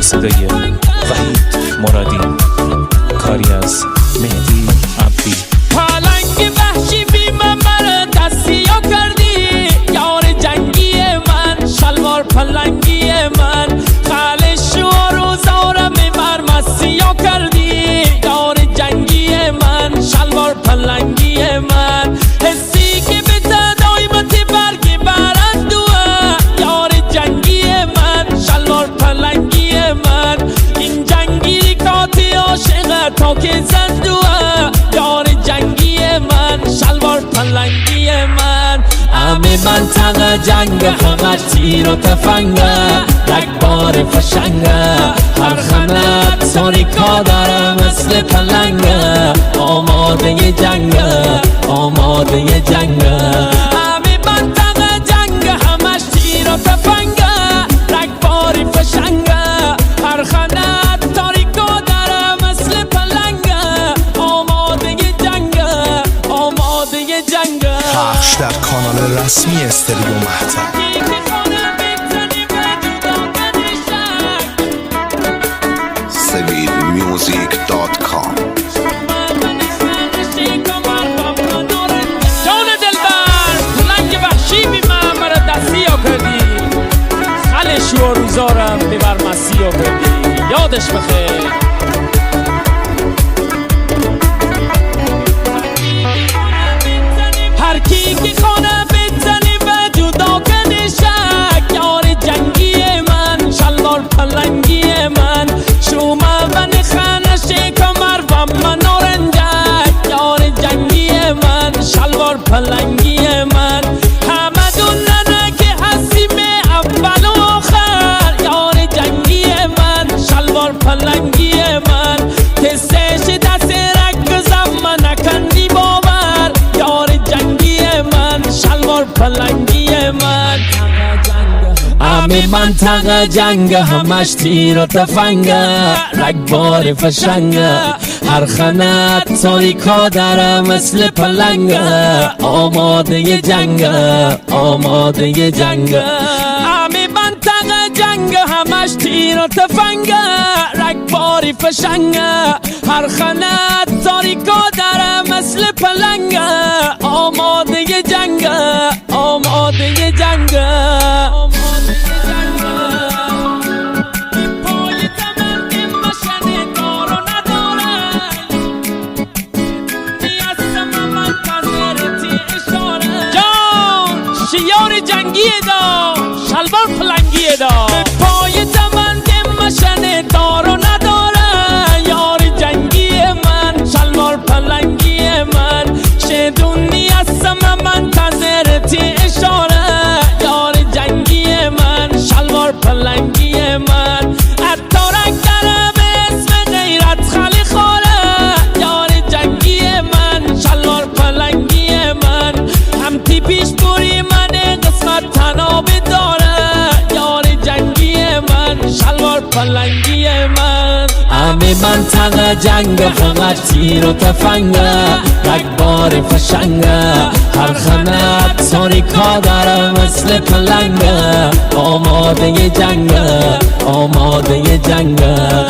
صدای وحید مرادی، کاری از مهدی عبدی. پلنگ وحشی بی من دستیا کردی، یار جنگی من، شلوار پلنگی من، خالش و روزارم بر مسیا کردی، یار جنگی من، شلوار پلنگی من، حسی که به تدایمت برگی برندوه، یار جنگی من، شلوار پلنگی من، این جنگی کاتی عاشق تا که زندوه، یار جنگی من، شلوار پلنگی من. همه منطقه جنگ فقط تیر و تفنگه، رگبار فشنگه، هر خمت ساریکا داره مثل پلنگه، آماده جنگه، آماده جنگه. همه منطقه جنگ همش تیر و تفنگه، رگبار فشنگه، هر خمت تاریکا داره مثل پلنگه، آماده جنگه، آماده جنگه. پخش در کانال رسمی استریو مهتاب. sevidmusic.com. جان دلبر پلنگ وحشی بی من مرا دستیا کردی، خلش و روزارم ببر مسیا کردی، یادش بخیر. هر کی که خانه بزنی و جدا کنی شک، یار جنگی من، شلوار پلنگی من، شومه من خانه کمر و من نارنجک، یار جنگی من، شلوار پلنگی من، همه دوننه که هستیم اول و آخر، یار جنگی من، شلوار پلنگی من، تستش دست رکزم من نکندی باور، یار جنگی من، شلوار پلنگی من. همه منطقه جنگ همش تیر و تفنگه، رگبار فشنگه، هر خنت تاریکا داره مثل پلنگه، آماده جنگه، آماده جنگه. همه منطقه جنگ همش تیر و تفنگه، رگبار فشنگه، هر خنت تاریکا داره مثل پلنگه، آماده جنگه، آماده جنگه. یار جنگی دا، شلوار پلنگی دا، به پای تمند مشن دار و نداره، یار جنگی من، شلوار پلنگی من، شدونی هستم منتظرتی اشاره، یار جنگی من، شلوار پلنگی من، اتارک داره به اسم غیرت خالی خوره، یار جنگی من، شلوار پلنگی من، هم تیپیش بوری من تناب داره، یار جنگی من، شلوار پلنگی من. همه منطقه جنگ فقط تیر و تفنگه، رگبار فشنگه، هر خمت ساریکا داره مثل پلنگه، آماده جنگه، آماده جنگه.